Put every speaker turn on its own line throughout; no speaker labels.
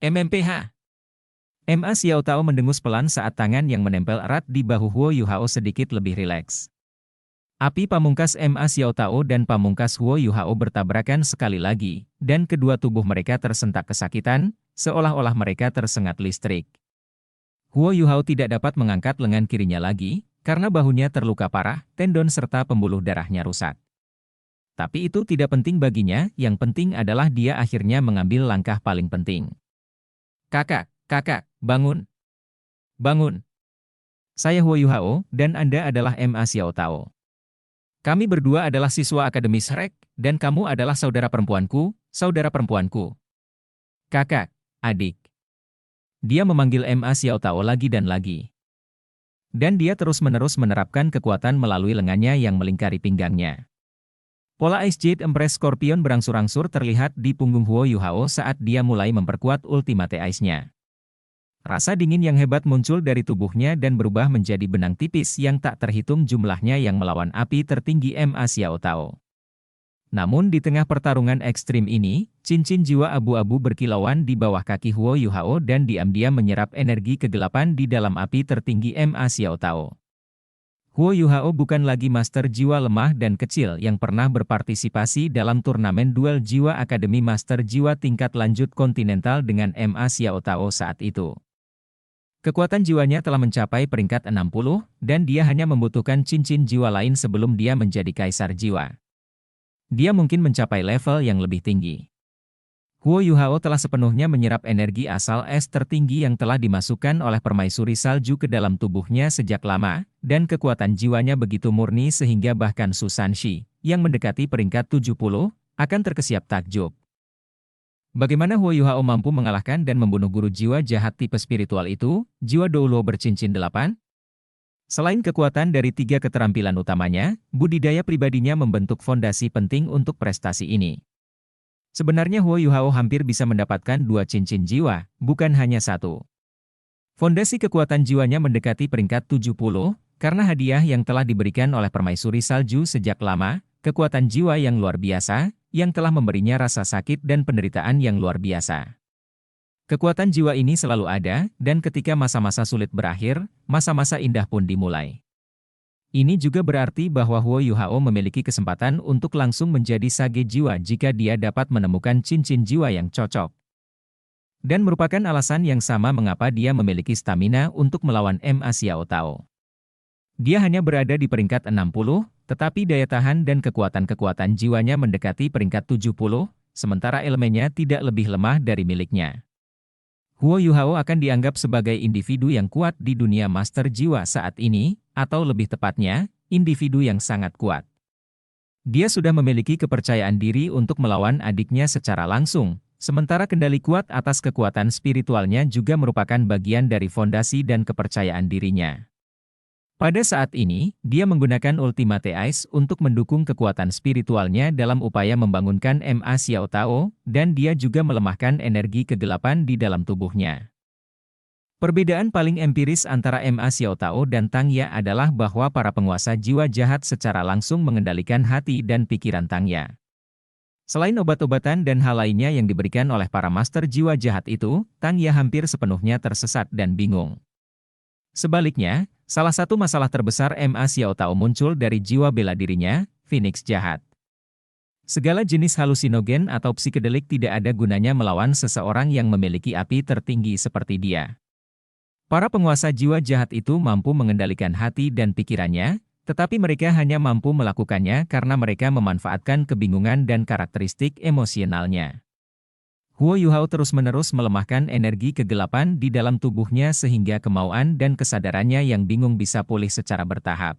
MMPH. Ma Xiaotao mendengus pelan saat tangan yang menempel erat di bahu Huo Yuhao sedikit lebih rileks. Api pamungkas Ma Xiaotao dan pamungkas Huo Yuhao bertabrakan sekali lagi, dan kedua tubuh mereka tersentak kesakitan, seolah-olah mereka tersengat listrik. Huo Yuhao tidak dapat mengangkat lengan kirinya lagi, karena bahunya terluka parah, tendon serta pembuluh darahnya rusak. Tapi itu tidak penting baginya, yang penting adalah dia akhirnya mengambil langkah paling penting. Kakak, bangun. Bangun. Saya Huo Yuhao, dan Anda adalah Ma Xiaotao. Kami berdua adalah siswa Akademi Shrek, dan kamu adalah saudara perempuanku, saudara perempuanku. Kakak, adik. Dia memanggil Ma Xiaotao lagi dan lagi. Dan dia terus-menerus menerapkan kekuatan melalui lengannya yang melingkari pinggangnya. Pola Ice Jade Empress Scorpion berangsur-angsur terlihat di punggung Huo Yuhao saat dia mulai memperkuat Ultimate Ice-nya. Rasa dingin yang hebat muncul dari tubuhnya dan berubah menjadi benang tipis yang tak terhitung jumlahnya yang melawan api tertinggi Ma Xiaotao. Namun di tengah pertarungan ekstrim ini, cincin jiwa abu-abu berkilauan di bawah kaki Huo Yuhao dan diam-diam menyerap energi kegelapan di dalam api tertinggi Ma Xiaotao. Huo Yuhao bukan lagi master jiwa lemah dan kecil yang pernah berpartisipasi dalam turnamen duel jiwa Akademi Master Jiwa tingkat lanjut kontinental dengan Ma Xiaotao saat itu. Kekuatan jiwanya telah mencapai peringkat 60, dan dia hanya membutuhkan cincin jiwa lain sebelum dia menjadi kaisar jiwa. Dia mungkin mencapai level yang lebih tinggi. Huo Yuhao telah sepenuhnya menyerap energi asal es tertinggi yang telah dimasukkan oleh permaisuri salju ke dalam tubuhnya sejak lama, dan kekuatan jiwanya begitu murni sehingga bahkan Su Sanshi, yang mendekati peringkat 70, akan terkesiap takjub. Bagaimana Huo Yuhao mampu mengalahkan dan membunuh guru jiwa jahat tipe spiritual itu, jiwa Doulo bercincin 8? Selain kekuatan dari 3 keterampilan utamanya, budidaya pribadinya membentuk fondasi penting untuk prestasi ini. Sebenarnya Huo Yuhao hampir bisa mendapatkan 2 cincin jiwa, bukan hanya 1. Fondasi kekuatan jiwanya mendekati peringkat 70, karena hadiah yang telah diberikan oleh permaisuri salju sejak lama, kekuatan jiwa yang luar biasa, yang telah memberinya rasa sakit dan penderitaan yang luar biasa. Kekuatan jiwa ini selalu ada, dan ketika masa-masa sulit berakhir, masa-masa indah pun dimulai. Ini juga berarti bahwa Huo Yuhao memiliki kesempatan untuk langsung menjadi sage jiwa jika dia dapat menemukan cincin jiwa yang cocok. Dan merupakan alasan yang sama mengapa dia memiliki stamina untuk melawan Ma Xiaotao. Dia hanya berada di peringkat 60, tetapi daya tahan dan kekuatan-kekuatan jiwanya mendekati peringkat 70, sementara elemennya tidak lebih lemah dari miliknya. Huo Yuhao akan dianggap sebagai individu yang kuat di dunia master jiwa saat ini, atau lebih tepatnya, individu yang sangat kuat. Dia sudah memiliki kepercayaan diri untuk melawan adiknya secara langsung, sementara kendali kuat atas kekuatan spiritualnya juga merupakan bagian dari fondasi dan kepercayaan dirinya. Pada saat ini, dia menggunakan Ultimate Ice untuk mendukung kekuatan spiritualnya dalam upaya membangunkan Ma Xiaotao, dan dia juga melemahkan energi kegelapan di dalam tubuhnya. Perbedaan paling empiris antara Ma Xiaotao dan Tang Ya adalah bahwa para penguasa jiwa jahat secara langsung mengendalikan hati dan pikiran Tang Ya. Selain obat-obatan dan hal lainnya yang diberikan oleh para master jiwa jahat itu, Tang Ya hampir sepenuhnya tersesat dan bingung. Sebaliknya, salah satu masalah terbesar Ma Xiaotao muncul dari jiwa bela dirinya, Phoenix jahat. Segala jenis halusinogen atau psikedelik tidak ada gunanya melawan seseorang yang memiliki api tertinggi seperti dia. Para penguasa jiwa jahat itu mampu mengendalikan hati dan pikirannya, tetapi mereka hanya mampu melakukannya karena mereka memanfaatkan kebingungan dan karakteristik emosionalnya. Huo Yuhao terus-menerus melemahkan energi kegelapan di dalam tubuhnya sehingga kemauan dan kesadarannya yang bingung bisa pulih secara bertahap.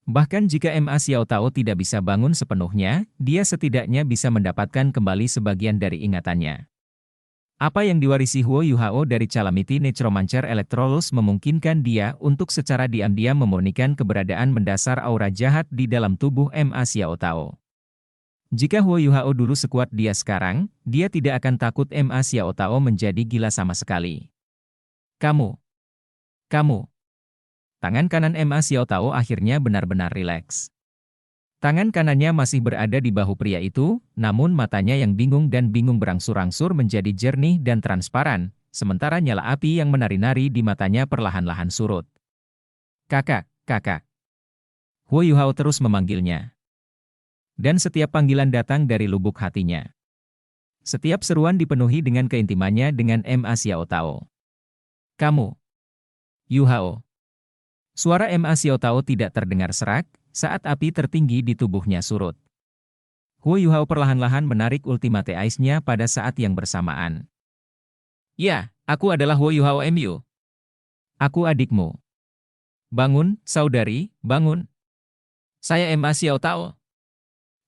Bahkan jika Ma Xiaotao tidak bisa bangun sepenuhnya, dia setidaknya bisa mendapatkan kembali sebagian dari ingatannya. Apa yang diwarisi Huo Yuhao dari Calamity Necromancer Electrolus memungkinkan dia untuk secara diam-diam memurnikan keberadaan mendasar aura jahat di dalam tubuh Ma Xiaotao. Jika Huo Yuhao dulu sekuat dia sekarang, dia tidak akan takut Ma Xiaotao menjadi gila sama sekali. Kamu. Tangan kanan Ma Xiaotao akhirnya benar-benar rileks. Tangan kanannya masih berada di bahu pria itu, namun matanya yang bingung dan bingung berangsur-angsur menjadi jernih dan transparan, sementara nyala api yang menari-nari di matanya perlahan-lahan surut. Kakak, kakak. Huo Yuhao terus memanggilnya. Dan setiap panggilan datang dari lubuk hatinya. Setiap seruan dipenuhi dengan keintimannya dengan Ma Xiao Tao. Kamu. Yuhao. Suara Ma Xiao Tao tidak terdengar serak, saat api tertinggi di tubuhnya surut. Huo Yuhao perlahan-lahan menarik ultimate ice-nya pada saat yang bersamaan. Ya, aku adalah Huo Yuhao Mu. Aku adikmu. Bangun, saudari, bangun. Saya Ma Xiao Tao.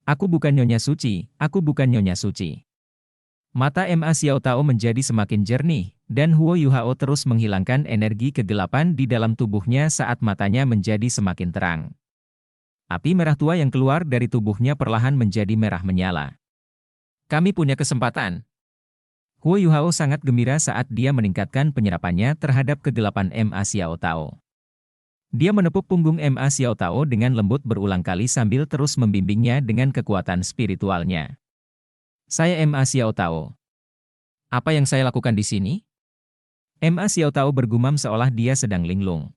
Aku bukan Nyonya Suci, aku bukan Nyonya Suci. Mata Ma Xiao Tao menjadi semakin jernih, dan Huo Yuhao terus menghilangkan energi kegelapan di dalam tubuhnya saat matanya menjadi semakin terang. Api merah tua yang keluar dari tubuhnya perlahan menjadi merah menyala. Kami punya kesempatan. Huo Yuhao sangat gembira saat dia meningkatkan penyerapannya terhadap kegelapan Ma Xiao Tao. Dia menepuk punggung Ma Xiao Tao dengan lembut berulang kali sambil terus membimbingnya dengan kekuatan spiritualnya. Saya Ma Xiao Tao. Apa yang saya lakukan di sini? Ma Xiao Tao bergumam seolah dia sedang linglung.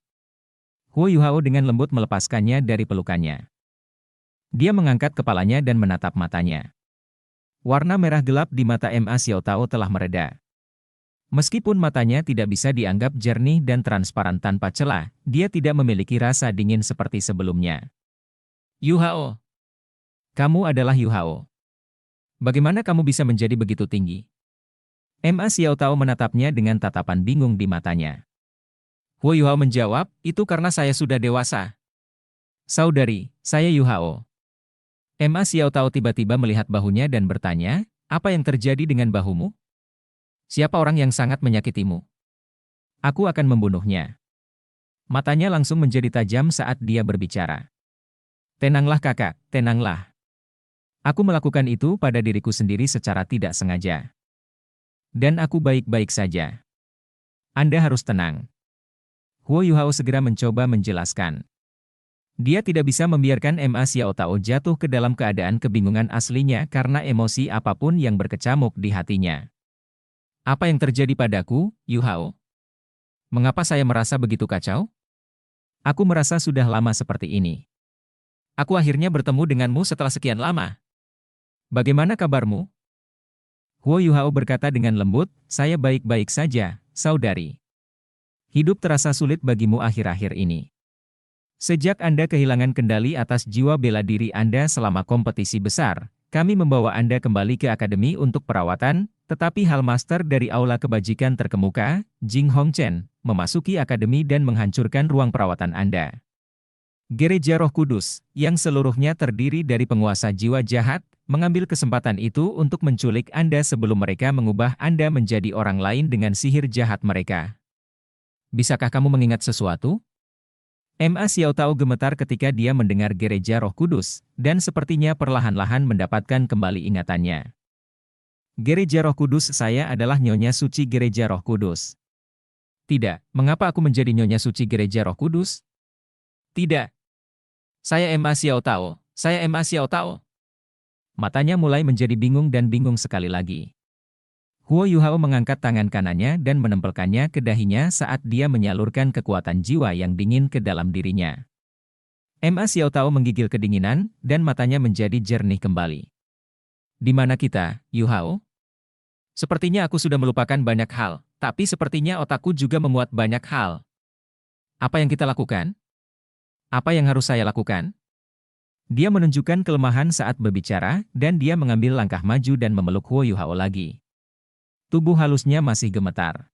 Huo Yuhao dengan lembut melepaskannya dari pelukannya. Dia mengangkat kepalanya dan menatap matanya. Warna merah gelap di mata Ma Xiao Tao telah mereda. Meskipun matanya tidak bisa dianggap jernih dan transparan tanpa celah, dia tidak memiliki rasa dingin seperti sebelumnya. Yuhao. Kamu adalah Yuhao. Bagaimana kamu bisa menjadi begitu tinggi? Ma Xiao Tao menatapnya dengan tatapan bingung di matanya. Huo Yuhao menjawab, itu karena saya sudah dewasa. Saudari, saya Yuhao. Ma Xiao Tao tiba-tiba melihat bahunya dan bertanya, apa yang terjadi dengan bahumu? Siapa orang yang sangat menyakitimu? Aku akan membunuhnya. Matanya langsung menjadi tajam saat dia berbicara. Tenanglah kakak, tenanglah. Aku melakukan itu pada diriku sendiri secara tidak sengaja. Dan aku baik-baik saja. Anda harus tenang. Huo Yuhao segera mencoba menjelaskan. Dia tidak bisa membiarkan Ma Xiao Tao jatuh ke dalam keadaan kebingungan aslinya karena emosi apapun yang berkecamuk di hatinya. Apa yang terjadi padaku, Yuhao? Mengapa saya merasa begitu kacau? Aku merasa sudah lama seperti ini. Aku akhirnya bertemu denganmu setelah sekian lama. Bagaimana kabarmu? Huo Yuhao berkata dengan lembut, saya baik-baik saja, saudari. Hidup terasa sulit bagimu akhir-akhir ini. Sejak Anda kehilangan kendali atas jiwa bela diri Anda selama kompetisi besar, kami membawa Anda kembali ke akademi untuk perawatan, tetapi hal master dari Aula Kebajikan Terkemuka, Jing Hongchen, memasuki akademi dan menghancurkan ruang perawatan Anda. Gereja Roh Kudus, yang seluruhnya terdiri dari penguasa jiwa jahat, mengambil kesempatan itu untuk menculik Anda sebelum mereka mengubah Anda menjadi orang lain dengan sihir jahat mereka. Bisakah kamu mengingat sesuatu? Ma Xiao Tao gemetar ketika dia mendengar Gereja Roh Kudus, dan sepertinya perlahan-lahan mendapatkan kembali ingatannya. Gereja Roh Kudus, saya adalah Nyonya Suci Gereja Roh Kudus. Tidak, mengapa aku menjadi Nyonya Suci Gereja Roh Kudus? Tidak. Saya Ma Xiao Tao, saya Ma Xiao Tao. Matanya mulai menjadi bingung dan bingung sekali lagi. Huo Yuhao mengangkat tangan kanannya dan menempelkannya ke dahinya saat dia menyalurkan kekuatan jiwa yang dingin ke dalam dirinya. Ma Xiao Tao menggigil kedinginan, dan matanya menjadi jernih kembali. Di mana kita, Yuhao? Sepertinya aku sudah melupakan banyak hal, tapi sepertinya otakku juga memuat banyak hal. Apa yang kita lakukan? Apa yang harus saya lakukan? Dia menunjukkan kelemahan saat berbicara, dan dia mengambil langkah maju dan memeluk Huo Yuhao lagi. Tubuh halusnya masih gemetar.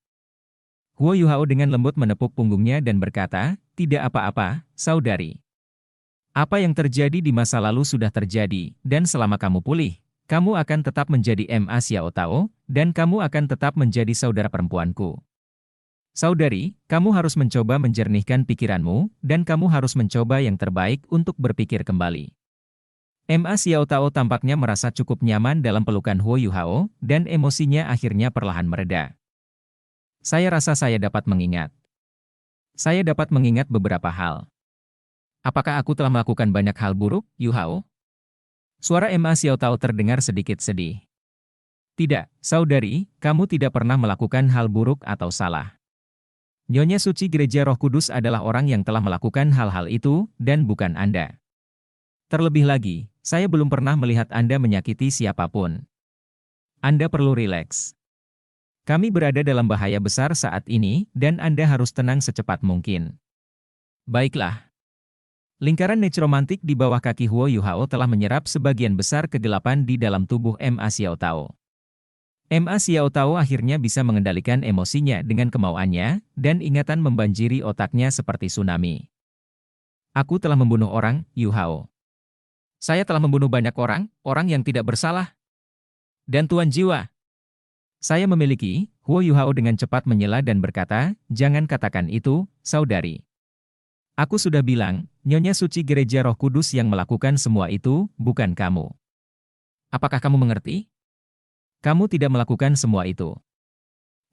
Huo Yuhao dengan lembut menepuk punggungnya dan berkata, tidak apa-apa, saudari. Apa yang terjadi di masa lalu sudah terjadi, dan selama kamu pulih, kamu akan tetap menjadi Ma Xiao Tao, dan kamu akan tetap menjadi saudara perempuanku. Saudari, kamu harus mencoba menjernihkan pikiranmu, dan kamu harus mencoba yang terbaik untuk berpikir kembali. Ma Xiao Tao tampaknya merasa cukup nyaman dalam pelukan Huo Yuhao, dan emosinya akhirnya perlahan mereda. Saya rasa saya dapat mengingat. Saya dapat mengingat beberapa hal. Apakah aku telah melakukan banyak hal buruk, Yuhao? Suara Ma Xiaotao terdengar sedikit sedih. Tidak, saudari, kamu tidak pernah melakukan hal buruk atau salah. Nyonya Suci Gereja Roh Kudus adalah orang yang telah melakukan hal-hal itu, dan bukan Anda. Terlebih lagi, saya belum pernah melihat Anda menyakiti siapapun. Anda perlu rileks. Kami berada dalam bahaya besar saat ini, dan Anda harus tenang secepat mungkin. Baiklah. Lingkaran necromantik di bawah kaki Huo Yuhao telah menyerap sebagian besar kegelapan di dalam tubuh Ma Xiaotao. Ma Xiaotao akhirnya bisa mengendalikan emosinya dengan kemauannya, dan ingatan membanjiri otaknya seperti tsunami. Aku telah membunuh orang, Yuhao. Saya telah membunuh banyak orang, orang yang tidak bersalah. Dan Tuan Jiwa. Saya memiliki, Huo Yuhao dengan cepat menyela dan berkata, jangan katakan itu, saudari. Aku sudah bilang, Nyonya Suci Gereja Roh Kudus yang melakukan semua itu, bukan kamu. Apakah kamu mengerti? Kamu tidak melakukan semua itu.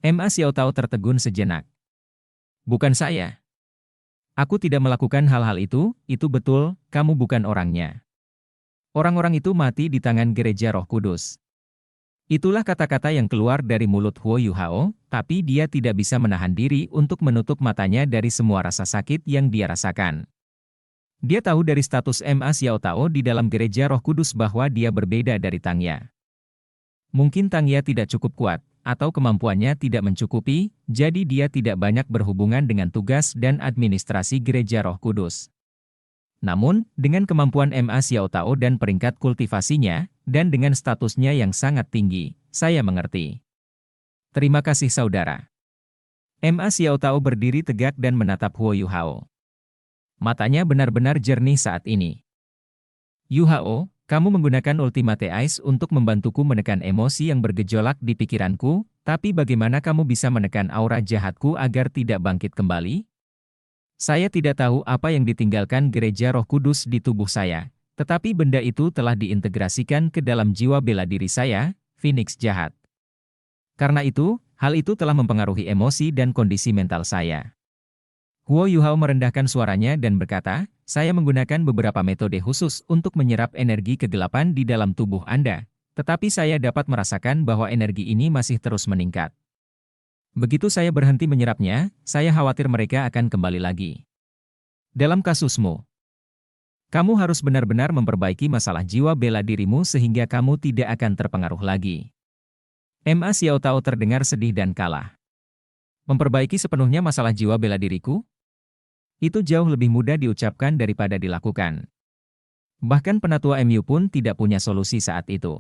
Ma Xiaotao tertegun sejenak. Bukan saya. Aku tidak melakukan hal-hal itu betul, kamu bukan orangnya. Orang-orang itu mati di tangan Gereja Roh Kudus. Itulah kata-kata yang keluar dari mulut Huo Yuhao, tapi dia tidak bisa menahan diri untuk menutup matanya dari semua rasa sakit yang dia rasakan. Dia tahu dari status Ma Xiaotao di dalam Gereja Roh Kudus bahwa dia berbeda dari Tangya. Mungkin Tangya tidak cukup kuat, atau kemampuannya tidak mencukupi, jadi dia tidak banyak berhubungan dengan tugas dan administrasi Gereja Roh Kudus. Namun, dengan kemampuan Ma Xiaotao dan peringkat kultivasinya, dan dengan statusnya yang sangat tinggi, saya mengerti. Terima kasih saudara. Ma Xiaotao berdiri tegak dan menatap Huo Yuhao. Matanya benar-benar jernih saat ini. Yuhao, kamu menggunakan Ultimate Ice untuk membantuku menekan emosi yang bergejolak di pikiranku, tapi bagaimana kamu bisa menekan aura jahatku agar tidak bangkit kembali? Saya tidak tahu apa yang ditinggalkan Gereja Roh Kudus di tubuh saya, tetapi benda itu telah diintegrasikan ke dalam jiwa bela diri saya, Phoenix jahat. Karena itu, hal itu telah mempengaruhi emosi dan kondisi mental saya. Huo Yuhao merendahkan suaranya dan berkata, saya menggunakan beberapa metode khusus untuk menyerap energi kegelapan di dalam tubuh Anda, tetapi saya dapat merasakan bahwa energi ini masih terus meningkat. Begitu saya berhenti menyerapnya, saya khawatir mereka akan kembali lagi. Dalam kasusmu, kamu harus benar-benar memperbaiki masalah jiwa bela dirimu sehingga kamu tidak akan terpengaruh lagi. Ma Xiaotao terdengar sedih dan kalah. Memperbaiki sepenuhnya masalah jiwa bela diriku? Itu jauh lebih mudah diucapkan daripada dilakukan. Bahkan penatua MU pun tidak punya solusi saat itu.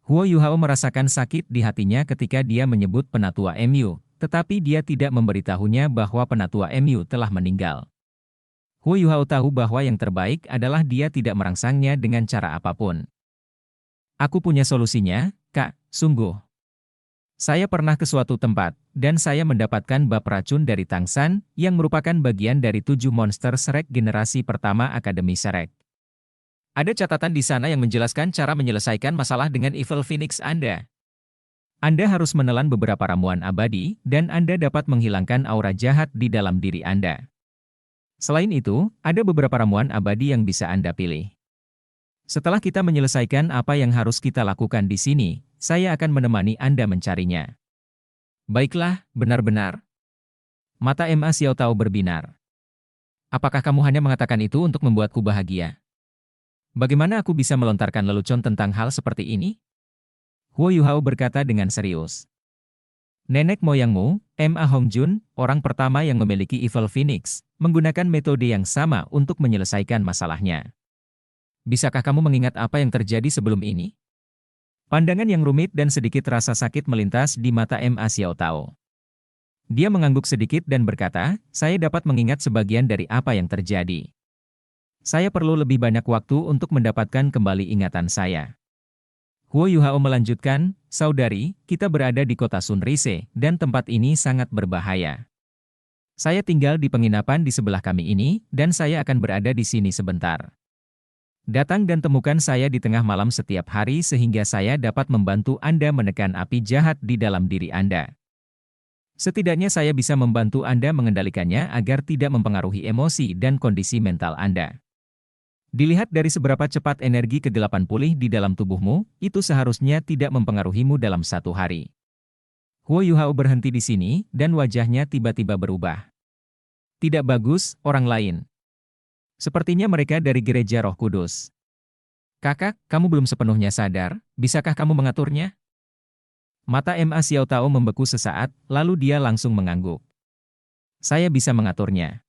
Huo Yuhao merasakan sakit di hatinya ketika dia menyebut penatua MU, tetapi dia tidak memberitahunya bahwa penatua MU telah meninggal. Huo Yuhao tahu bahwa yang terbaik adalah dia tidak merangsangnya dengan cara apapun. Aku punya solusinya, Kak, sungguh. Saya pernah ke suatu tempat, dan saya mendapatkan bab racun dari Tang San, yang merupakan bagian dari 7 monster Shrek generasi pertama Akademi Shrek. Ada catatan di sana yang menjelaskan cara menyelesaikan masalah dengan Evil Phoenix Anda. Anda harus menelan beberapa ramuan abadi, dan Anda dapat menghilangkan aura jahat di dalam diri Anda. Selain itu, ada beberapa ramuan abadi yang bisa Anda pilih. Setelah kita menyelesaikan apa yang harus kita lakukan di sini, saya akan menemani Anda mencarinya. Baiklah, benar-benar. Mata Ma Xiaotao berbinar. Apakah kamu hanya mengatakan itu untuk membuatku bahagia? Bagaimana aku bisa melontarkan lelucon tentang hal seperti ini? Huo Yuhao berkata dengan serius. Nenek moyangmu, Ma Hongjun, orang pertama yang memiliki Evil Phoenix, menggunakan metode yang sama untuk menyelesaikan masalahnya. Bisakah kamu mengingat apa yang terjadi sebelum ini? Pandangan yang rumit dan sedikit rasa sakit melintas di mata Ma Xiaotao. Dia mengangguk sedikit dan berkata, saya dapat mengingat sebagian dari apa yang terjadi. Saya perlu lebih banyak waktu untuk mendapatkan kembali ingatan saya. Huo Yuhao melanjutkan, saudari, kita berada di kota Sunrise, dan tempat ini sangat berbahaya. Saya tinggal di penginapan di sebelah kami ini, dan saya akan berada di sini sebentar. Datang dan temukan saya di tengah malam setiap hari sehingga saya dapat membantu Anda menekan api jahat di dalam diri Anda. Setidaknya saya bisa membantu Anda mengendalikannya agar tidak mempengaruhi emosi dan kondisi mental Anda. Dilihat dari seberapa cepat energi kegelapan pulih di dalam tubuhmu, itu seharusnya tidak mempengaruhimu dalam satu hari. Huo Yuhao berhenti di sini, dan wajahnya tiba-tiba berubah. Tidak bagus, orang lain. Sepertinya mereka dari Gereja Roh Kudus. Kakak, kamu belum sepenuhnya sadar, bisakah kamu mengaturnya? Mata Ma Xiao Tao membeku sesaat, lalu dia langsung mengangguk. Saya bisa mengaturnya.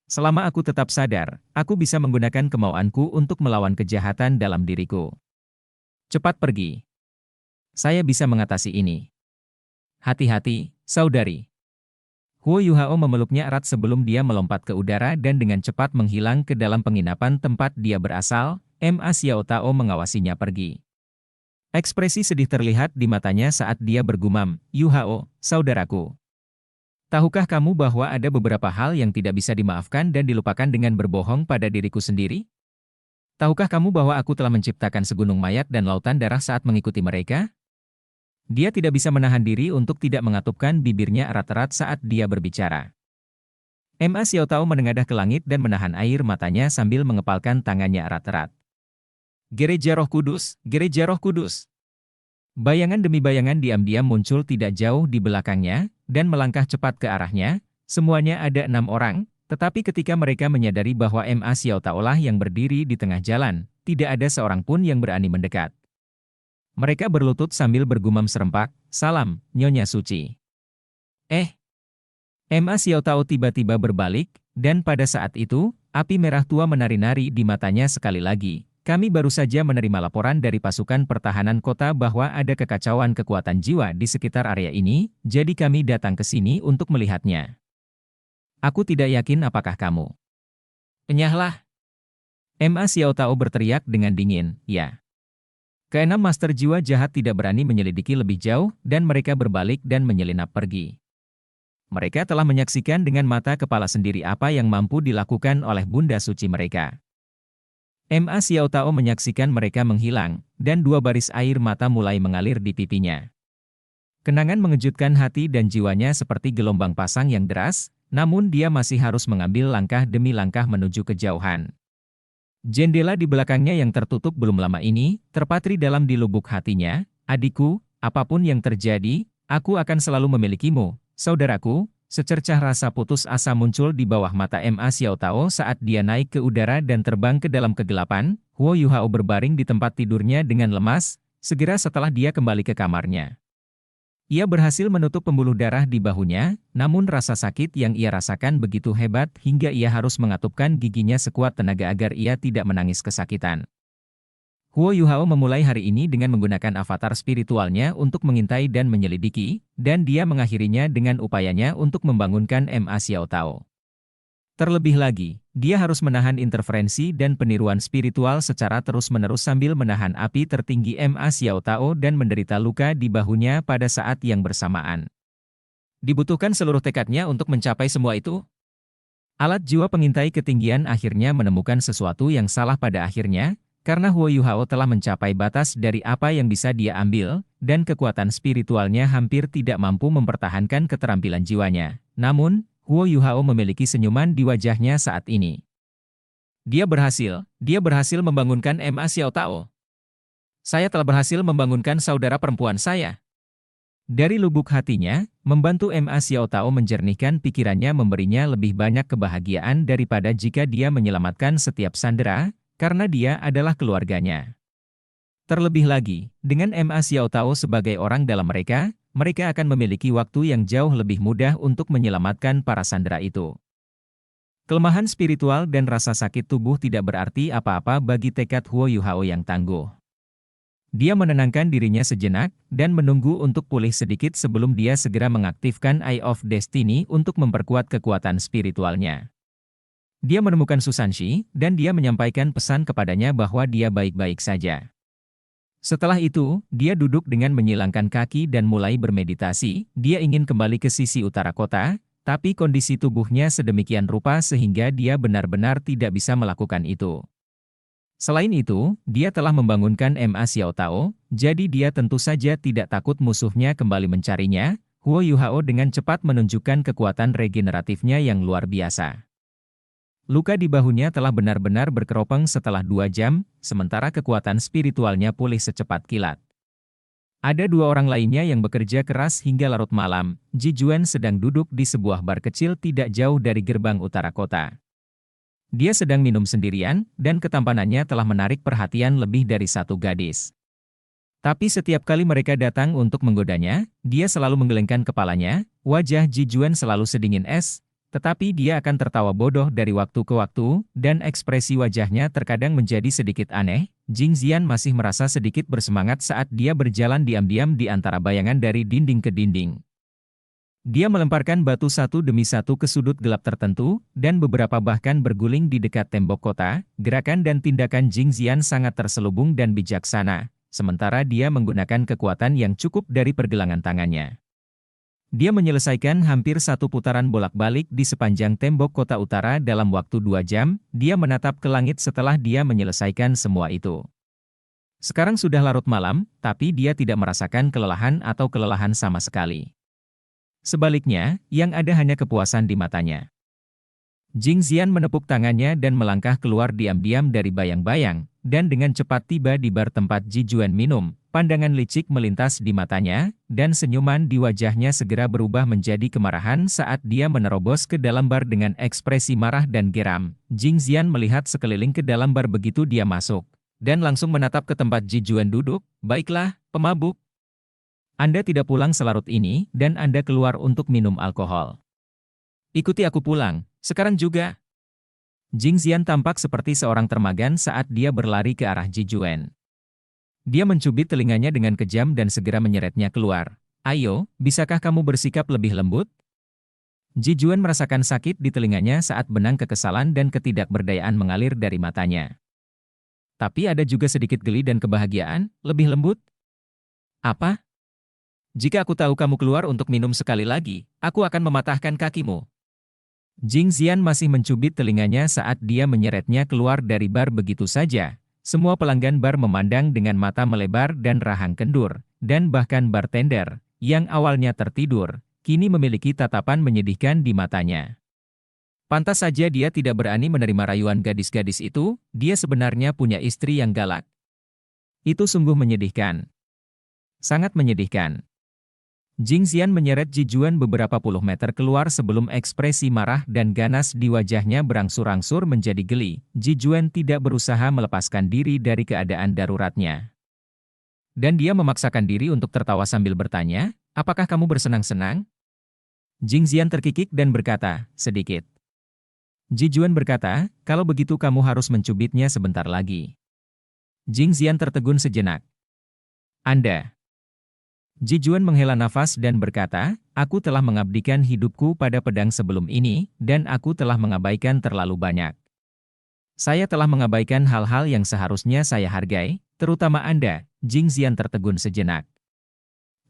Selama aku tetap sadar, aku bisa menggunakan kemauanku untuk melawan kejahatan dalam diriku. Cepat pergi. Saya bisa mengatasi ini. Hati-hati, saudari. Huo Yuhao memeluknya erat sebelum dia melompat ke udara dan dengan cepat menghilang ke dalam penginapan tempat dia berasal. Ma Xiao Tao mengawasinya pergi. Ekspresi sedih terlihat di matanya saat dia bergumam, "Yuhao, saudaraku. Tahukah kamu bahwa ada beberapa hal yang tidak bisa dimaafkan dan dilupakan dengan berbohong pada diriku sendiri? Tahukah kamu bahwa aku telah menciptakan segunung mayat dan lautan darah saat mengikuti mereka?" Dia tidak bisa menahan diri untuk tidak mengatupkan bibirnya erat-erat saat dia berbicara. Ma Xiao Tao menengadah ke langit dan menahan air matanya sambil mengepalkan tangannya erat-erat. Gereja Roh Kudus, Gereja Roh Kudus. Bayangan demi bayangan diam-diam muncul tidak jauh di belakangnya, dan melangkah cepat ke arahnya. Semuanya ada 6 orang, tetapi ketika mereka menyadari bahwa Ma Xiao Tao lah yang berdiri di tengah jalan, tidak ada seorang pun yang berani mendekat. Mereka berlutut sambil bergumam serempak, "Salam, Nyonya Suci." Ma Xiao Tao tiba-tiba berbalik, dan pada saat itu, api merah tua menari-nari di matanya sekali lagi. "Kami baru saja menerima laporan dari pasukan pertahanan kota bahwa ada kekacauan kekuatan jiwa di sekitar area ini, jadi kami datang ke sini untuk melihatnya. Aku tidak yakin apakah kamu." "Enyahlah!" Ma Xiao Tao berteriak dengan dingin, "Ya." Keenam master jiwa jahat tidak berani menyelidiki lebih jauh, dan mereka berbalik dan menyelinap pergi. Mereka telah menyaksikan dengan mata kepala sendiri apa yang mampu dilakukan oleh Bunda Suci mereka. Ma Xiao Tao menyaksikan mereka menghilang, dan 2 baris air mata mulai mengalir di pipinya. Kenangan mengejutkan hati dan jiwanya seperti gelombang pasang yang deras, namun dia masih harus mengambil langkah demi langkah menuju kejauhan. Jendela di belakangnya yang tertutup belum lama ini, terpatri dalam di lubuk hatinya, "Adikku, apapun yang terjadi, aku akan selalu memilikimu, saudaraku." Secercah rasa putus asa muncul di bawah mata Ma Xiao Tao saat dia naik ke udara dan terbang ke dalam kegelapan. Huo Yuhao berbaring di tempat tidurnya dengan lemas, segera setelah dia kembali ke kamarnya. Ia berhasil menutup pembuluh darah di bahunya, namun rasa sakit yang ia rasakan begitu hebat hingga ia harus mengatupkan giginya sekuat tenaga agar ia tidak menangis kesakitan. Huo Yuhao memulai hari ini dengan menggunakan avatar spiritualnya untuk mengintai dan menyelidiki, dan dia mengakhirinya dengan upayanya untuk membangunkan Ma Xiao Tao. Terlebih lagi, dia harus menahan interferensi dan peniruan spiritual secara terus-menerus sambil menahan api tertinggi Ma Xiao Tao dan menderita luka di bahunya pada saat yang bersamaan. Dibutuhkan seluruh tekadnya untuk mencapai semua itu. Alat jiwa pengintai ketinggian akhirnya menemukan sesuatu yang salah pada akhirnya, karena Huo Yuhao telah mencapai batas dari apa yang bisa dia ambil, dan kekuatan spiritualnya hampir tidak mampu mempertahankan keterampilan jiwanya. Namun, Huo Yuhao memiliki senyuman di wajahnya saat ini. Dia berhasil membangunkan Ma Xiao Tao. "Saya telah berhasil membangunkan saudara perempuan saya." Dari lubuk hatinya, membantu Ma Xiao Tao menjernihkan pikirannya memberinya lebih banyak kebahagiaan daripada jika dia menyelamatkan setiap sandera, karena dia adalah keluarganya. Terlebih lagi, dengan Ma Xiao Tao sebagai orang dalam mereka, mereka akan memiliki waktu yang jauh lebih mudah untuk menyelamatkan para sandera itu. Kelemahan spiritual dan rasa sakit tubuh tidak berarti apa-apa bagi tekad Huo Yuhao yang tangguh. Dia menenangkan dirinya sejenak, dan menunggu untuk pulih sedikit sebelum dia segera mengaktifkan Eye of Destiny untuk memperkuat kekuatan spiritualnya. Dia menemukan Susanshi, dan dia menyampaikan pesan kepadanya bahwa dia baik-baik saja. Setelah itu, dia duduk dengan menyilangkan kaki dan mulai bermeditasi. Dia ingin kembali ke sisi utara kota, tapi kondisi tubuhnya sedemikian rupa sehingga dia benar-benar tidak bisa melakukan itu. Selain itu, dia telah membangunkan Ma Xiao Tao, jadi dia tentu saja tidak takut musuhnya kembali mencarinya. Huo Yuhao dengan cepat menunjukkan kekuatan regeneratifnya yang luar biasa. Luka di bahunya telah benar-benar berkeropeng setelah 2 jam, sementara kekuatan spiritualnya pulih secepat kilat. Ada 2 orang lainnya yang bekerja keras hingga larut malam. Ji Juan sedang duduk di sebuah bar kecil tidak jauh dari gerbang utara kota. Dia sedang minum sendirian, dan ketampanannya telah menarik perhatian lebih dari satu gadis. Tapi setiap kali mereka datang untuk menggodanya, dia selalu menggelengkan kepalanya. Wajah Ji Juan selalu sedingin es, tetapi dia akan tertawa bodoh dari waktu ke waktu, dan ekspresi wajahnya terkadang menjadi sedikit aneh. Jing Zian masih merasa sedikit bersemangat saat dia berjalan diam-diam di antara bayangan dari dinding ke dinding. Dia melemparkan batu satu demi satu ke sudut gelap tertentu, dan beberapa bahkan berguling di dekat tembok kota. Gerakan dan tindakan Jing Zian sangat terselubung dan bijaksana, sementara dia menggunakan kekuatan yang cukup dari pergelangan tangannya. Dia menyelesaikan hampir satu putaran bolak-balik di sepanjang tembok kota utara dalam waktu 2 jam. Dia menatap ke langit setelah dia menyelesaikan semua itu. Sekarang sudah larut malam, tapi dia tidak merasakan kelelahan atau kelelahan sama sekali. Sebaliknya, yang ada hanya kepuasan di matanya. Jing Zian menepuk tangannya dan melangkah keluar diam-diam dari bayang-bayang, dan dengan cepat tiba di bar tempat Ji Juan minum. Pandangan licik melintas di matanya, dan senyuman di wajahnya segera berubah menjadi kemarahan saat dia menerobos ke dalam bar dengan ekspresi marah dan geram. Jing Zian melihat sekeliling ke dalam bar begitu dia masuk, dan langsung menatap ke tempat Ji Juan duduk. Baiklah, pemabuk. Anda tidak pulang selarut ini, dan Anda keluar untuk minum alkohol. Ikuti aku pulang, sekarang juga. Jing Zian tampak seperti seorang termagan saat dia berlari ke arah Ji Juan. Dia mencubit telinganya dengan kejam dan segera menyeretnya keluar. Ayo, bisakah kamu bersikap lebih lembut? Ji Juan merasakan sakit di telinganya saat benang kekesalan dan ketidakberdayaan mengalir dari matanya. Tapi ada juga sedikit geli dan kebahagiaan. Lebih lembut? Apa? Jika aku tahu kamu keluar untuk minum sekali lagi, aku akan mematahkan kakimu. Jing Zian masih mencubit telinganya saat dia menyeretnya keluar dari bar begitu saja. Semua pelanggan bar memandang dengan mata melebar dan rahang kendur, dan bahkan bartender, yang awalnya tertidur, kini memiliki tatapan menyedihkan di matanya. Pantas saja dia tidak berani menerima rayuan gadis-gadis itu. Dia sebenarnya punya istri yang galak. Itu sungguh menyedihkan. Sangat menyedihkan. Jing Zian menyeret Ji Juan beberapa puluh meter keluar sebelum ekspresi marah dan ganas di wajahnya berangsur-angsur menjadi geli. Ji Juan tidak berusaha melepaskan diri dari keadaan daruratnya. Dan dia memaksakan diri untuk tertawa sambil bertanya, apakah kamu bersenang-senang? Jing Zian terkikik dan berkata, sedikit. Ji Juan berkata, kalau begitu kamu harus mencubitnya sebentar lagi. Jing Zian tertegun sejenak. Anda. Ji Juan menghela nafas dan berkata, aku telah mengabdikan hidupku pada pedang sebelum ini, dan aku telah mengabaikan terlalu banyak. Saya telah mengabaikan hal-hal yang seharusnya saya hargai, terutama Anda. Jing Zian tertegun sejenak.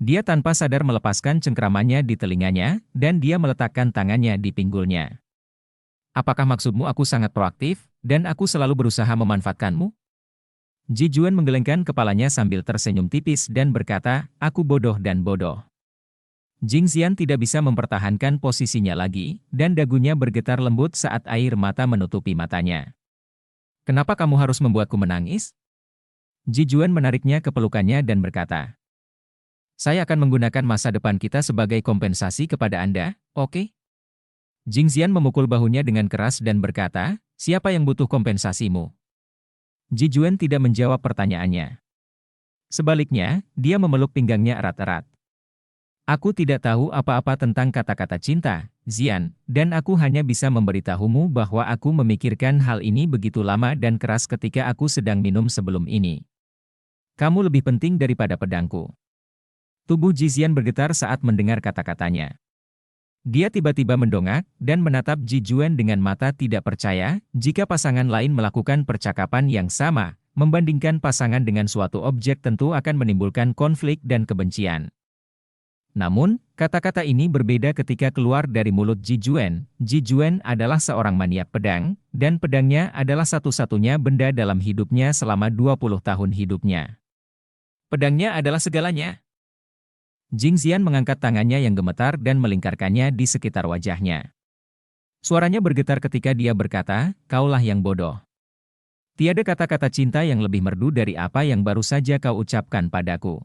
Dia tanpa sadar melepaskan cengkramannya di telinganya, dan dia meletakkan tangannya di pinggulnya. Apakah maksudmu aku sangat proaktif, dan aku selalu berusaha memanfaatkanmu? Ji Juan menggelengkan kepalanya sambil tersenyum tipis dan berkata, aku bodoh dan bodoh. Jing Zian tidak bisa mempertahankan posisinya lagi, dan dagunya bergetar lembut saat air mata menutupi matanya. Kenapa kamu harus membuatku menangis? Ji Juan menariknya ke pelukannya dan berkata, saya akan menggunakan masa depan kita sebagai kompensasi kepada Anda, oke? Jing Zian memukul bahunya dengan keras dan berkata, siapa yang butuh kompensasimu? Ji Juan tidak menjawab pertanyaannya. Sebaliknya, dia memeluk pinggangnya erat-erat. Aku tidak tahu apa-apa tentang kata-kata cinta, Zian, dan aku hanya bisa memberitahumu bahwa aku memikirkan hal ini begitu lama dan keras ketika aku sedang minum sebelum ini. Kamu lebih penting daripada pedangku. Tubuh Ji Zian bergetar saat mendengar kata-katanya. Dia tiba-tiba mendongak dan menatap Ji Juan dengan mata tidak percaya. Jika pasangan lain melakukan percakapan yang sama, membandingkan pasangan dengan suatu objek tentu akan menimbulkan konflik dan kebencian. Namun, kata-kata ini berbeda ketika keluar dari mulut Ji Juan. Ji Juan adalah seorang maniak pedang, dan pedangnya adalah satu-satunya benda dalam hidupnya selama 20 tahun hidupnya. Pedangnya adalah segalanya. Jing Zian mengangkat tangannya yang gemetar dan melingkarkannya di sekitar wajahnya. Suaranya bergetar ketika dia berkata, "Kaulah yang bodoh. Tiada kata-kata cinta yang lebih merdu dari apa yang baru saja kau ucapkan padaku.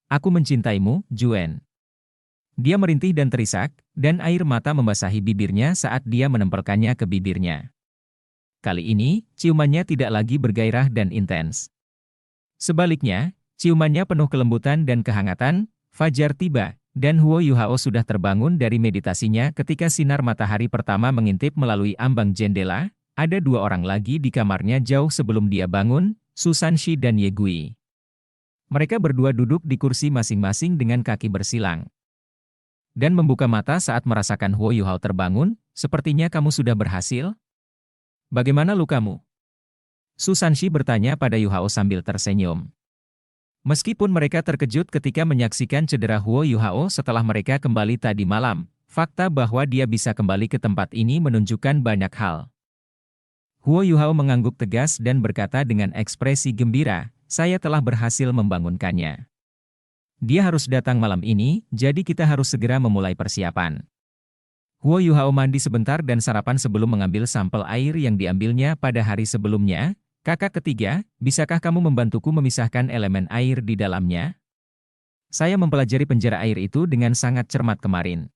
Aku mencintaimu, Juen." Dia merintih dan terisak, dan air mata membasahi bibirnya saat dia menempelkannya ke bibirnya. Kali ini, ciumannya tidak lagi bergairah dan intens. Sebaliknya, ciumannya penuh kelembutan dan kehangatan. Fajar tiba, dan Huo Yuhao sudah terbangun dari meditasinya ketika sinar matahari pertama mengintip melalui ambang jendela. Ada dua orang lagi di kamarnya jauh sebelum dia bangun, Su Sanshi dan Ye Gui. Mereka berdua duduk di kursi masing-masing dengan kaki bersilang. Dan membuka mata saat merasakan Huo Yuhao terbangun. "Sepertinya kamu sudah berhasil? Bagaimana lukamu?" Su Sanshi bertanya pada Yuhao sambil tersenyum. Meskipun mereka terkejut ketika menyaksikan cedera Huo Yuhao setelah mereka kembali tadi malam, fakta bahwa dia bisa kembali ke tempat ini menunjukkan banyak hal. Huo Yuhao mengangguk tegas dan berkata dengan ekspresi gembira, "Saya telah berhasil membangunkannya. Dia harus datang malam ini, jadi kita harus segera memulai persiapan." Huo Yuhao mandi sebentar dan sarapan sebelum mengambil sampel air yang diambilnya pada hari sebelumnya. "Kakak ketiga, bisakah kamu membantuku memisahkan elemen air di dalamnya? Saya mempelajari penjara air itu dengan sangat cermat kemarin.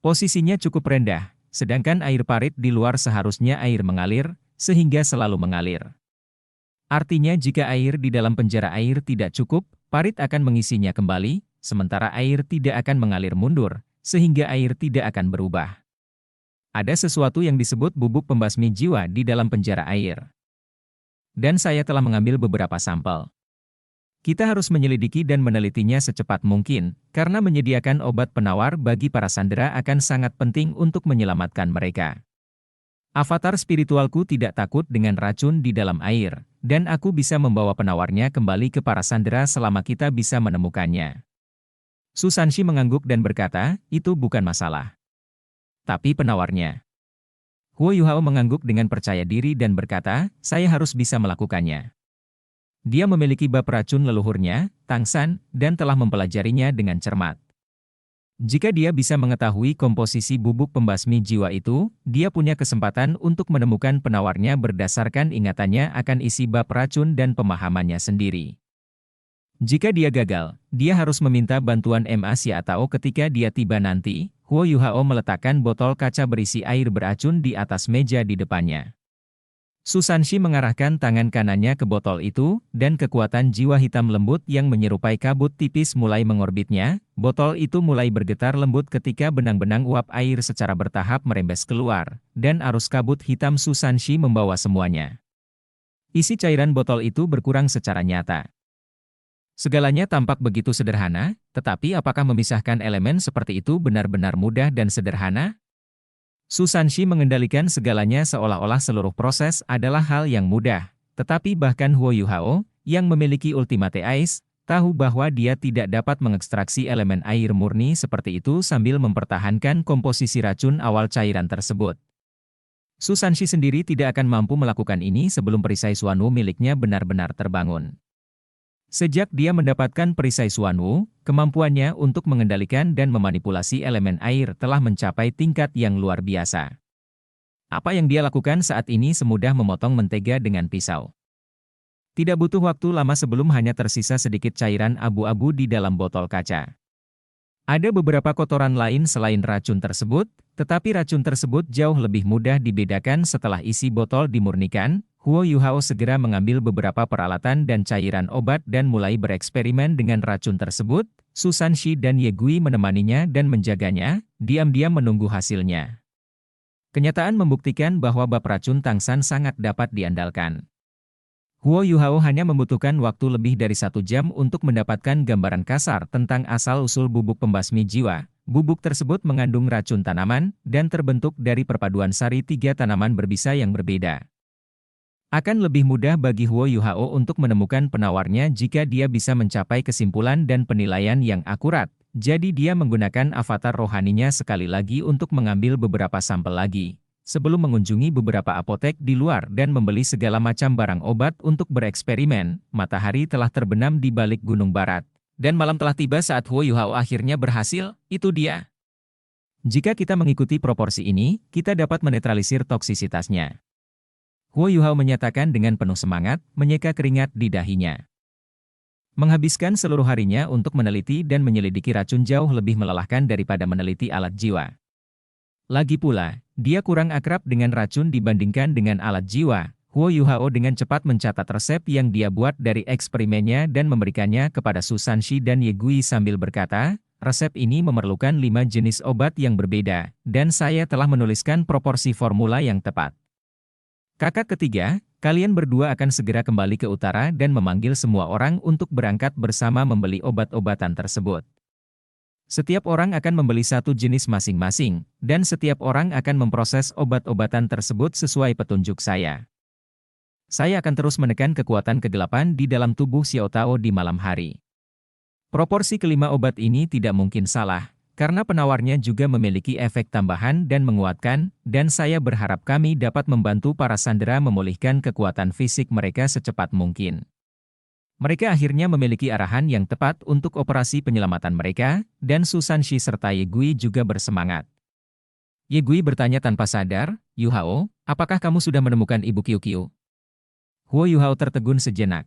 Posisinya cukup rendah, sedangkan air parit di luar seharusnya air mengalir, sehingga selalu mengalir. Artinya jika air di dalam penjara air tidak cukup, parit akan mengisinya kembali, sementara air tidak akan mengalir mundur, sehingga air tidak akan berubah. Ada sesuatu yang disebut bubuk pembasmi jiwa di dalam penjara air. Dan saya telah mengambil beberapa sampel. Kita harus menyelidiki dan menelitinya secepat mungkin, karena menyediakan obat penawar bagi para sandera akan sangat penting untuk menyelamatkan mereka. Avatar spiritualku tidak takut dengan racun di dalam air, dan aku bisa membawa penawarnya kembali ke para sandera selama kita bisa menemukannya." Su Sanshi mengangguk dan berkata, "Itu bukan masalah. Tapi penawarnya." Huo Yuhao mengangguk dengan percaya diri dan berkata, "Saya harus bisa melakukannya." Dia memiliki bab racun leluhurnya, Tangsan, dan telah mempelajarinya dengan cermat. Jika dia bisa mengetahui komposisi bubuk pembasmi jiwa itu, dia punya kesempatan untuk menemukan penawarnya berdasarkan ingatannya akan isi bab racun dan pemahamannya sendiri. Jika dia gagal, dia harus meminta bantuan Ma Xiaotao ketika dia tiba nanti. Huo Yuhao meletakkan botol kaca berisi air beracun di atas meja di depannya. Su Sanshi mengarahkan tangan kanannya ke botol itu, dan kekuatan jiwa hitam lembut yang menyerupai kabut tipis mulai mengorbitnya. Botol itu mulai bergetar lembut ketika benang-benang uap air secara bertahap merembes keluar, dan arus kabut hitam Su Sanshi membawa semuanya. Isi cairan botol itu berkurang secara nyata. Segalanya tampak begitu sederhana, tetapi apakah memisahkan elemen seperti itu benar-benar mudah dan sederhana? Su Sanshi mengendalikan segalanya seolah-olah seluruh proses adalah hal yang mudah, tetapi bahkan Huo Yuhao, yang memiliki Ultimate Ice, tahu bahwa dia tidak dapat mengekstraksi elemen air murni seperti itu sambil mempertahankan komposisi racun awal cairan tersebut. Su Sanshi sendiri tidak akan mampu melakukan ini sebelum perisai Xuanwu miliknya benar-benar terbangun. Sejak dia mendapatkan perisai Xuanwu, kemampuannya untuk mengendalikan dan memanipulasi elemen air telah mencapai tingkat yang luar biasa. Apa yang dia lakukan saat ini semudah memotong mentega dengan pisau. Tidak butuh waktu lama sebelum hanya tersisa sedikit cairan abu-abu di dalam botol kaca. Ada beberapa kotoran lain selain racun tersebut, tetapi racun tersebut jauh lebih mudah dibedakan setelah isi botol dimurnikan. Huo Yuhao segera mengambil beberapa peralatan dan cairan obat dan mulai bereksperimen dengan racun tersebut. Su Sanshi dan Ye Gui menemaninya dan menjaganya, diam-diam menunggu hasilnya. Kenyataan membuktikan bahwa bab racun Tangsan sangat dapat diandalkan. Huo Yuhao hanya membutuhkan waktu lebih dari 1 jam untuk mendapatkan gambaran kasar tentang asal-usul bubuk pembasmi jiwa. Bubuk tersebut mengandung racun tanaman, dan terbentuk dari perpaduan sari 3 tanaman berbisa yang berbeda. Akan lebih mudah bagi Huo Yuhao untuk menemukan penawarnya jika dia bisa mencapai kesimpulan dan penilaian yang akurat. Jadi dia menggunakan avatar rohaninya sekali lagi untuk mengambil beberapa sampel lagi, sebelum mengunjungi beberapa apotek di luar dan membeli segala macam barang obat untuk bereksperimen. Matahari telah terbenam di balik gunung barat, dan malam telah tiba saat Huo Yuhao akhirnya berhasil. Itu dia. Jika kita mengikuti proporsi ini, kita dapat menetralisir toksisitasnya. Huo Yuhao menyatakan dengan penuh semangat, menyeka keringat di dahinya. Menghabiskan seluruh harinya untuk meneliti dan menyelidiki racun jauh lebih melelahkan daripada meneliti alat jiwa. Lagi pula, dia kurang akrab dengan racun dibandingkan dengan alat jiwa. Huo Yuhao dengan cepat mencatat resep yang dia buat dari eksperimennya dan memberikannya kepada Su Sanshi dan Ye Gui sambil berkata, resep ini memerlukan 5 jenis obat yang berbeda, dan saya telah menuliskan proporsi formula yang tepat. Kakak ketiga, kalian berdua akan segera kembali ke utara dan memanggil semua orang untuk berangkat bersama membeli obat-obatan tersebut. Setiap orang akan membeli satu jenis masing-masing, dan setiap orang akan memproses obat-obatan tersebut sesuai petunjuk saya. Saya akan terus menekan kekuatan kegelapan di dalam tubuh Xiao Tao di malam hari. Proporsi kelima obat ini tidak mungkin salah, karena penawarnya juga memiliki efek tambahan dan menguatkan, dan saya berharap kami dapat membantu para sandera memulihkan kekuatan fisik mereka secepat mungkin. Mereka akhirnya memiliki arahan yang tepat untuk operasi penyelamatan mereka, dan Su Sanshi serta Ye Gui juga bersemangat. Ye Gui bertanya tanpa sadar, Yuhao, apakah kamu sudah menemukan Ibu Qiuqiu? Huo Yuhao tertegun sejenak.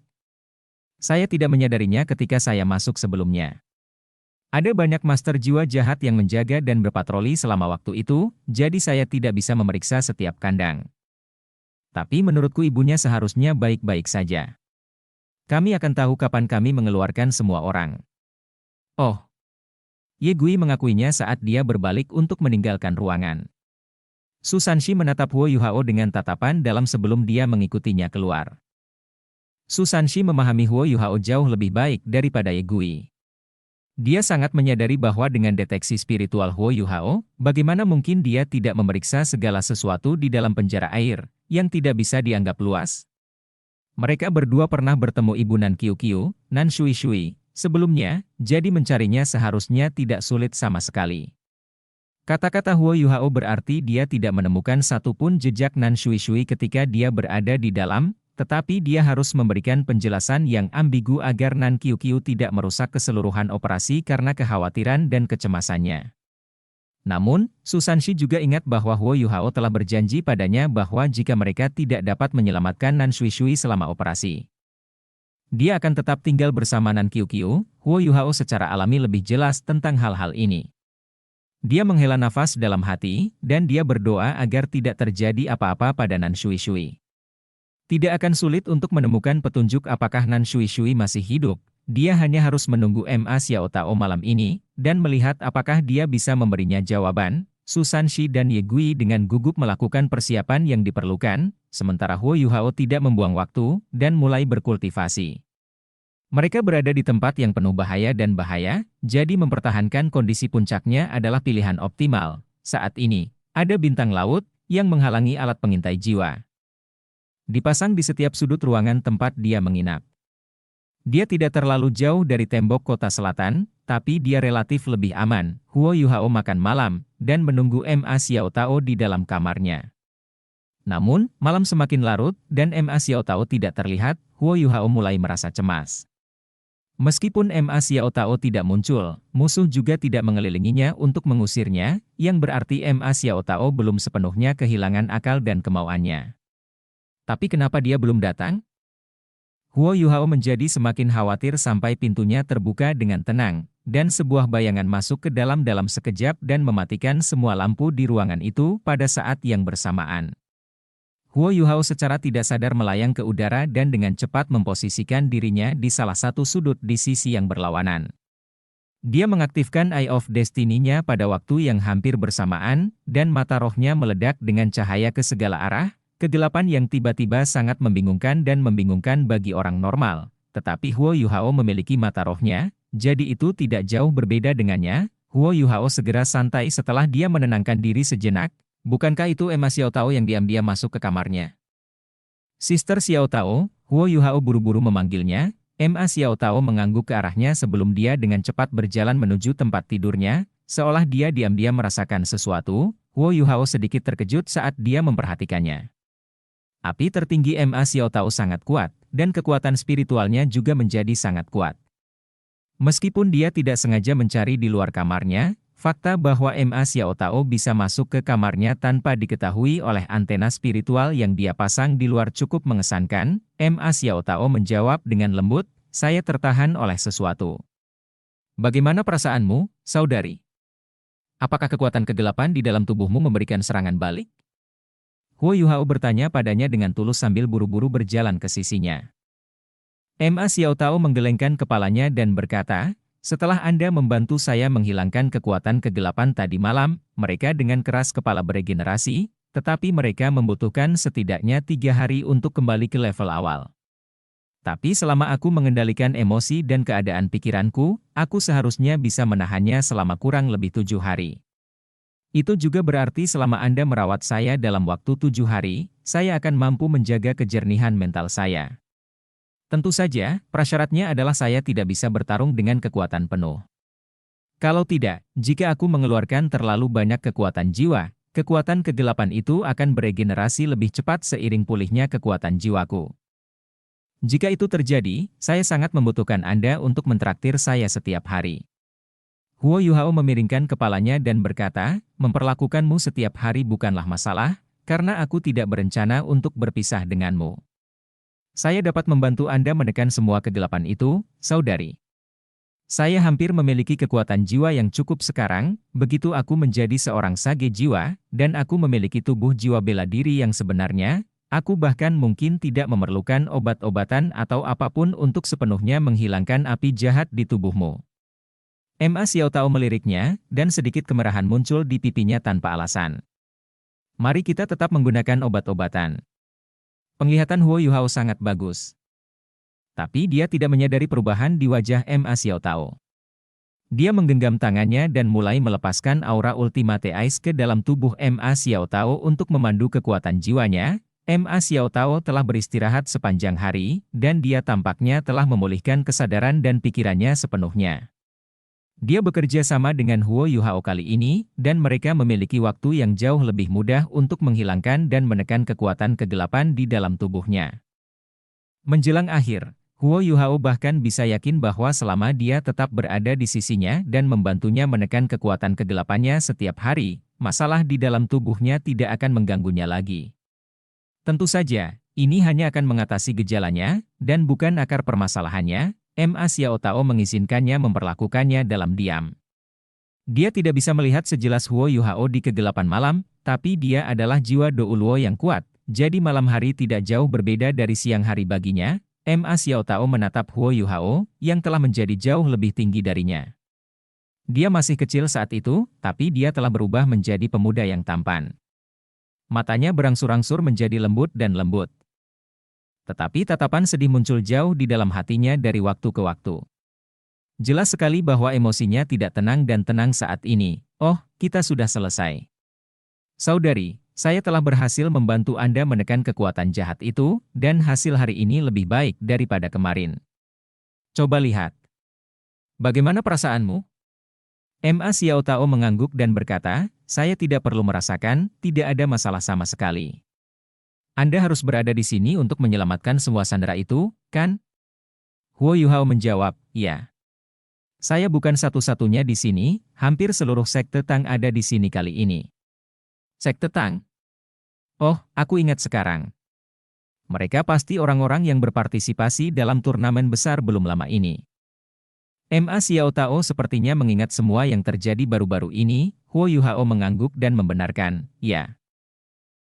Saya tidak menyadarinya ketika saya masuk sebelumnya. Ada banyak master jiwa jahat yang menjaga dan berpatroli selama waktu itu, jadi saya tidak bisa memeriksa setiap kandang. Tapi menurutku ibunya seharusnya baik-baik saja. Kami akan tahu kapan kami mengeluarkan semua orang. Oh. Ye Gui mengakuinya saat dia berbalik untuk meninggalkan ruangan. Su Sanshi menatap Huo Yuhao dengan tatapan dalam sebelum dia mengikutinya keluar. Su Sanshi memahami Huo Yuhao jauh lebih baik daripada Ye Gui. Dia sangat menyadari bahwa dengan deteksi spiritual Huo Yuhao, bagaimana mungkin dia tidak memeriksa segala sesuatu di dalam penjara air, yang tidak bisa dianggap luas. Mereka berdua pernah bertemu Ibu Nan Qiuqiu, Nan Shui Shui, sebelumnya, jadi mencarinya seharusnya tidak sulit sama sekali. Kata-kata Huo Yuhao berarti dia tidak menemukan satupun jejak Nan Shui Shui ketika dia berada di dalam, tetapi dia harus memberikan penjelasan yang ambigu agar Nan Qiuqiu tidak merusak keseluruhan operasi karena kekhawatiran dan kecemasannya. Namun, Su Sanshi juga ingat bahwa Huo Yuhao telah berjanji padanya bahwa jika mereka tidak dapat menyelamatkan Nan Shui Shui selama operasi, dia akan tetap tinggal bersama Nan Qiuqiu. Huo Yuhao secara alami lebih jelas tentang hal-hal ini. Dia menghela nafas dalam hati, dan dia berdoa agar tidak terjadi apa-apa pada Nan Shui Shui. Tidak akan sulit untuk menemukan petunjuk apakah Nan Shui Shui masih hidup, dia hanya harus menunggu Ma Xiao Tao malam ini, dan melihat apakah dia bisa memberinya jawaban. Su Sanshi dan Ye Gui dengan gugup melakukan persiapan yang diperlukan, sementara Huo Yuhao tidak membuang waktu, dan mulai berkultivasi. Mereka berada di tempat yang penuh bahaya dan bahaya, jadi mempertahankan kondisi puncaknya adalah pilihan optimal. Saat ini, ada bintang laut yang menghalangi alat pengintai jiwa. Dipasang di setiap sudut ruangan tempat dia menginap. Dia tidak terlalu jauh dari tembok kota selatan, tapi dia relatif lebih aman. Huo Yuhao makan malam, dan menunggu Ma Xiao Tao di dalam kamarnya. Namun, malam semakin larut, dan Ma Xiao Tao tidak terlihat. Huo Yuhao mulai merasa cemas. Meskipun Ma Xiao Tao tidak muncul, musuh juga tidak mengelilinginya untuk mengusirnya, yang berarti Ma Xiao Tao belum sepenuhnya kehilangan akal dan kemauannya. Tapi kenapa dia belum datang? Huo Yuhao menjadi semakin khawatir sampai pintunya terbuka dengan tenang, dan sebuah bayangan masuk ke dalam sekejap dan mematikan semua lampu di ruangan itu pada saat yang bersamaan. Huo Yuhao secara tidak sadar melayang ke udara dan dengan cepat memposisikan dirinya di salah satu sudut di sisi yang berlawanan. Dia mengaktifkan Eye of Destiny-nya pada waktu yang hampir bersamaan, dan mata rohnya meledak dengan cahaya ke segala arah, kegelapan yang tiba-tiba sangat membingungkan dan membingungkan bagi orang normal. Tetapi Huo Yuhao memiliki mata rohnya, jadi itu tidak jauh berbeda dengannya. Huo Yuhao segera santai setelah dia menenangkan diri sejenak. Bukankah itu Ma Xiao Tao yang diam-diam masuk ke kamarnya? Sister Xiao Tao, Huo Yuhao buru-buru memanggilnya. Ma Xiao Tao mengangguk ke arahnya sebelum dia dengan cepat berjalan menuju tempat tidurnya, seolah dia diam-diam merasakan sesuatu. Huo Yuhao sedikit terkejut saat dia memperhatikannya. Api tertinggi Ma Xiao Tao sangat kuat, dan kekuatan spiritualnya juga menjadi sangat kuat. Meskipun dia tidak sengaja mencari di luar kamarnya, Fakta bahwa Ma Xiaotao bisa masuk ke kamarnya tanpa diketahui oleh antena spiritual yang dia pasang di luar cukup mengesankan. Ma Xiaotao menjawab dengan lembut, saya tertahan oleh sesuatu. Bagaimana perasaanmu, saudari? Apakah kekuatan kegelapan di dalam tubuhmu memberikan serangan balik? Huo Yuhao bertanya padanya dengan tulus sambil buru-buru berjalan ke sisinya. Ma Xiaotao menggelengkan kepalanya dan berkata, setelah Anda membantu saya menghilangkan kekuatan kegelapan tadi malam, mereka dengan keras kepala beregenerasi, tetapi mereka membutuhkan setidaknya 3 hari untuk kembali ke level awal. Tapi selama aku mengendalikan emosi dan keadaan pikiranku, aku seharusnya bisa menahannya selama kurang lebih 7 hari. Itu juga berarti selama Anda merawat saya dalam waktu 7 hari, saya akan mampu menjaga kejernihan mental saya. Tentu saja, prasyaratnya adalah saya tidak bisa bertarung dengan kekuatan penuh. Kalau tidak, jika aku mengeluarkan terlalu banyak kekuatan jiwa, kekuatan kegelapan itu akan beregenerasi lebih cepat seiring pulihnya kekuatan jiwaku. Jika itu terjadi, saya sangat membutuhkan Anda untuk mentraktir saya setiap hari. Huo Yuhao memiringkan kepalanya dan berkata, memperlakukanmu setiap hari bukanlah masalah, karena aku tidak berencana untuk berpisah denganmu. Saya dapat membantu Anda menekan semua kegelapan itu, saudari. Saya hampir memiliki kekuatan jiwa yang cukup sekarang, begitu aku menjadi seorang sage jiwa, dan aku memiliki tubuh jiwa bela diri yang sebenarnya, aku bahkan mungkin tidak memerlukan obat-obatan atau apapun untuk sepenuhnya menghilangkan api jahat di tubuhmu. Ma Xiaotao meliriknya, dan sedikit kemerahan muncul di pipinya tanpa alasan. Mari kita tetap menggunakan obat-obatan. Penglihatan Huo Yuhao sangat bagus. Tapi dia tidak menyadari perubahan di wajah Ma Xiaotao. Dia menggenggam tangannya dan mulai melepaskan aura Ultimate Ice ke dalam tubuh Ma Xiaotao untuk memandu kekuatan jiwanya. Ma Xiaotao telah beristirahat sepanjang hari, dan dia tampaknya telah memulihkan kesadaran dan pikirannya sepenuhnya. Dia bekerja sama dengan Huo Yuhao kali ini, dan mereka memiliki waktu yang jauh lebih mudah untuk menghilangkan dan menekan kekuatan kegelapan di dalam tubuhnya. Menjelang akhir, Huo Yuhao bahkan bisa yakin bahwa selama dia tetap berada di sisinya dan membantunya menekan kekuatan kegelapannya setiap hari, masalah di dalam tubuhnya tidak akan mengganggunya lagi. Tentu saja, ini hanya akan mengatasi gejalanya, dan bukan akar permasalahannya. Ma Xiaotao mengizinkannya memperlakukannya dalam diam. Dia tidak bisa melihat sejelas Huo Yuhao di kegelapan malam, tapi dia adalah jiwa Douluo yang kuat, jadi malam hari tidak jauh berbeda dari siang hari baginya. Ma Xiaotao menatap Huo Yuhao, yang telah menjadi jauh lebih tinggi darinya. Dia masih kecil saat itu, tapi dia telah berubah menjadi pemuda yang tampan. Matanya berangsur-angsur menjadi lembut dan lembut. Tetapi tatapan sedih muncul jauh di dalam hatinya dari waktu ke waktu. Jelas sekali bahwa emosinya tidak tenang dan tenang saat ini. Oh, kita sudah selesai. Saudari, saya telah berhasil membantu Anda menekan kekuatan jahat itu, dan hasil hari ini lebih baik daripada kemarin. Coba lihat. Bagaimana perasaanmu? Ma Xiaotao mengangguk dan berkata, saya tidak perlu merasakan, tidak ada masalah sama sekali. Anda harus berada di sini untuk menyelamatkan semua sandera itu, kan? Huo Yuhao menjawab, ya. Saya bukan satu-satunya di sini, hampir seluruh sekte Tang ada di sini kali ini. Sekte Tang? Oh, aku ingat sekarang. Mereka pasti orang-orang yang berpartisipasi dalam turnamen besar belum lama ini. Ma Xiaotao sepertinya mengingat semua yang terjadi baru-baru ini. Huo Yuhao mengangguk dan membenarkan, ya.